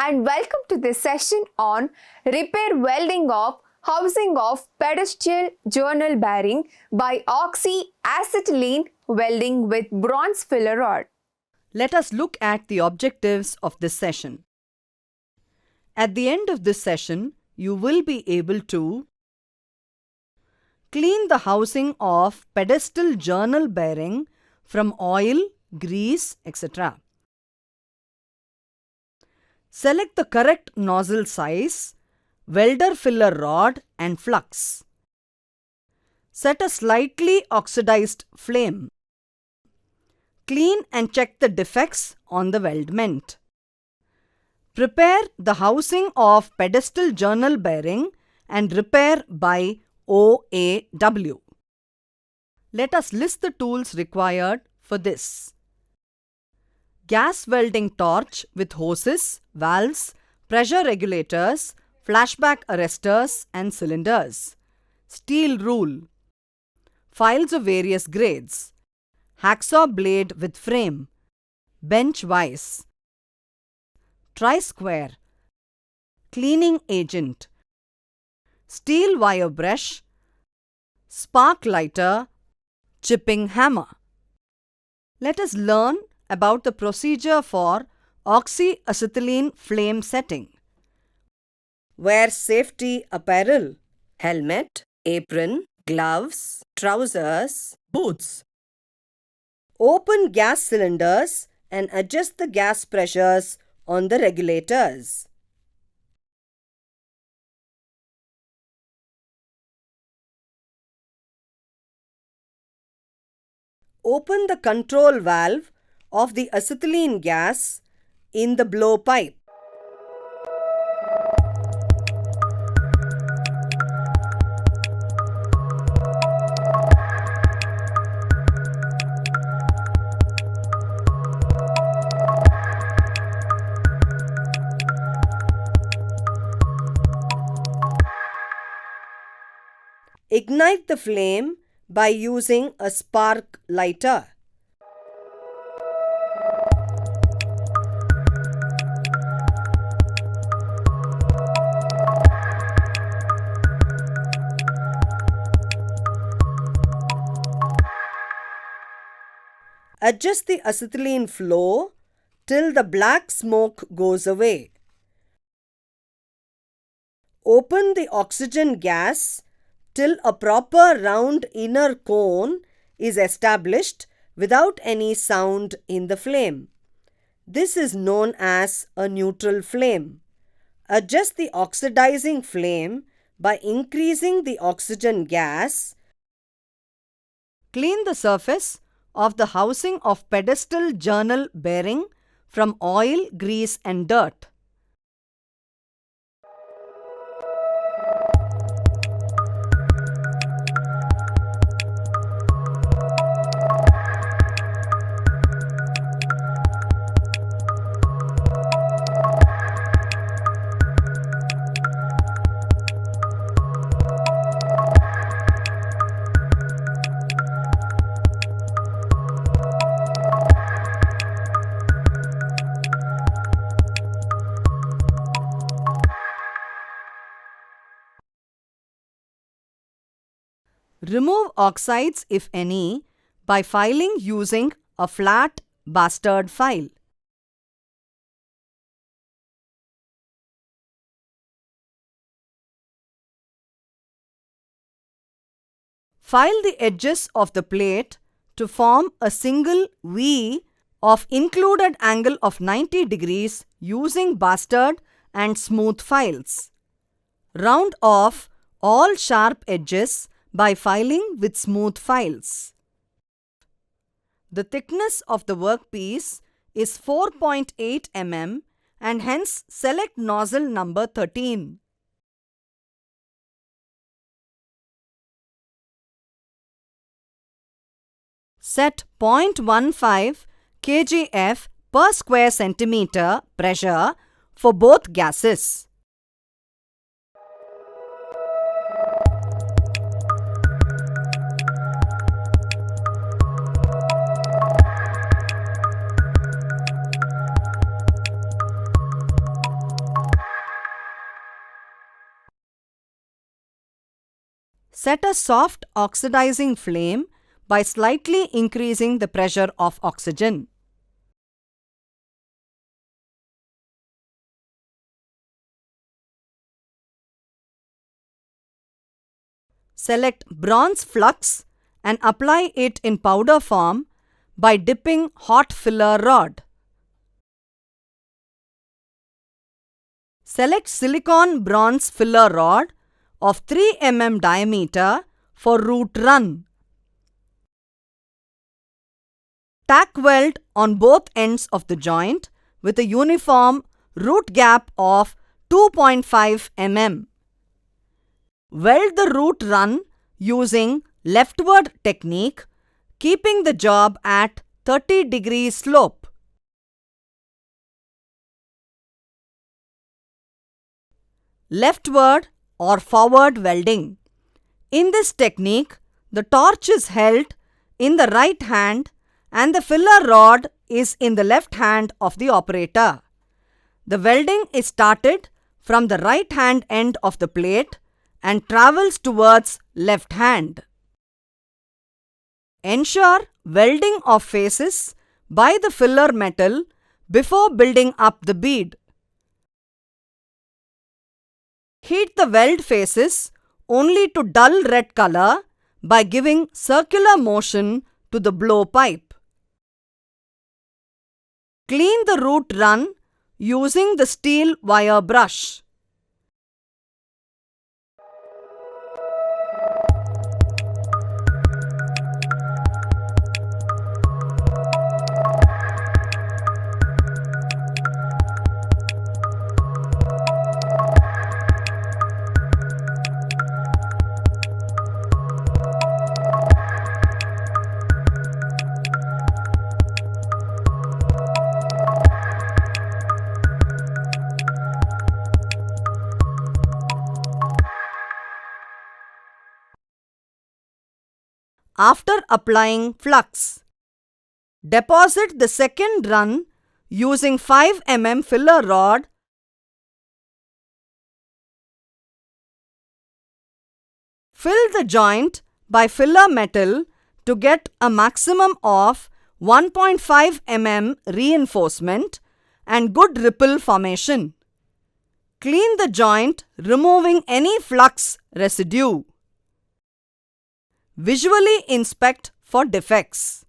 and welcome to this session on repair welding of housing of pedestal journal bearing by Oxy-Acetylene Welding with bronze filler rod. Let us look at the objectives of this session. At the end of this session, you will be able to clean the housing of pedestal journal bearing from oil, grease, etc. Select the correct nozzle size, welder filler rod and flux. Set a slightly oxidized flame. Clean and check the defects on the weldment. Prepare the housing of pedestal journal bearing and repair by OAW. Let us list the tools required for this. Gas welding torch with hoses, valves, pressure regulators, flashback arresters and cylinders. Steel rule. Files of various grades. Hacksaw blade with frame. Bench vise. Tri-square. Cleaning agent. Steel wire brush. Spark lighter. Chipping hammer. Let us learn about the procedure for oxy-acetylene flame setting. Wear safety apparel, helmet, apron, gloves, trousers, boots. Open gas cylinders and adjust the gas pressures on the regulators. Open the control valve of the acetylene gas in the blowpipe. Ignite the flame by using a spark lighter. Adjust the acetylene flow till the black smoke goes away. Open the oxygen gas till a proper round inner cone is established without any sound in the flame. This is known as a neutral flame. Adjust the oxidizing flame by increasing the oxygen gas. Clean the surface of the housing of pedestal journal bearing from oil, grease and dirt. Remove oxides, if any, by filing using a flat bastard file. File the edges of the plate to form a single V of included angle of 90 degrees using bastard and smooth files. Round off all sharp edges by filing with smooth files. The thickness of the workpiece is 4.8 mm and hence select nozzle number 13. Set 0.15 kgf per square centimeter pressure for both gases. Set a soft oxidizing flame by slightly increasing the pressure of oxygen. Select bronze flux and apply it in powder form by dipping hot filler rod. Select silicon bronze filler rod of 3 mm diameter for root run. Tack weld on both ends of the joint with a uniform root gap of 2.5 mm. Weld the root run using leftward technique, keeping the job at 30 degrees slope. Leftward or forward welding. In this technique, the torch is held in the right hand and the filler rod is in the left hand of the operator. The welding is started from the right hand end of the plate and travels towards left hand. Ensure welding of faces by the filler metal before building up the bead. Heat the weld faces only to dull red color by giving circular motion to the blowpipe. Clean the root run using the steel wire brush. After applying flux, deposit the second run using 5 mm filler rod. Fill the joint by filler metal to get a maximum of 1.5 mm reinforcement and good ripple formation. Clean the joint, removing any flux residue. Visually inspect for defects.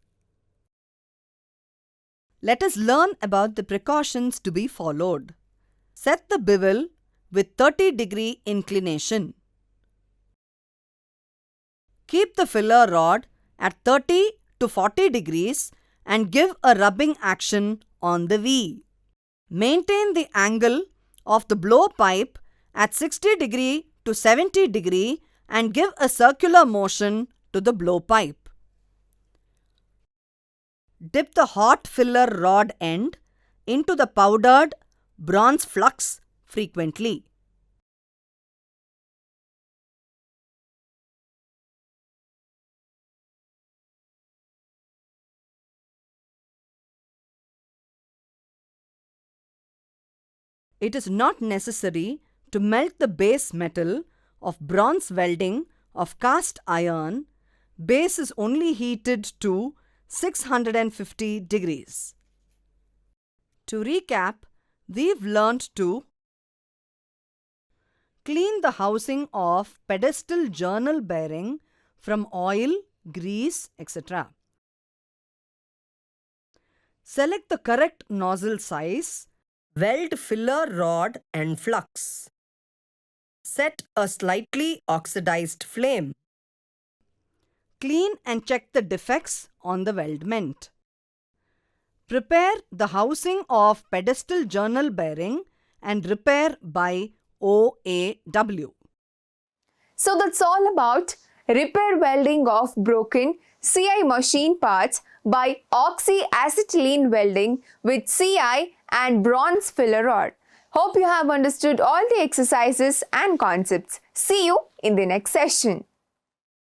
Let us learn about the precautions to be followed. Set the bevel with 30-degree inclination. Keep the filler rod at 30 to 40 degrees and give a rubbing action on the V. Maintain the angle of the blowpipe at 60 degree to 70 degree and give a circular motion to the blowpipe. Dip the hot filler rod end into the powdered bronze flux frequently. It is not necessary to melt the base metal of bronze welding of cast iron. Base is only heated to 650 degrees. To recap, we've learnt to clean the housing of pedestal journal bearing from oil, grease, etc. Select the correct nozzle size. Weld filler rod and flux. Set a slightly oxidized flame. Clean and check the defects on the weldment. Prepare the housing of pedestal journal bearing and repair by OAW. So that's all about repair welding of broken CI machine parts by Oxy-Acetylene Welding with CI and bronze filler rod. Hope you have understood all the exercises and concepts. See you in the next session.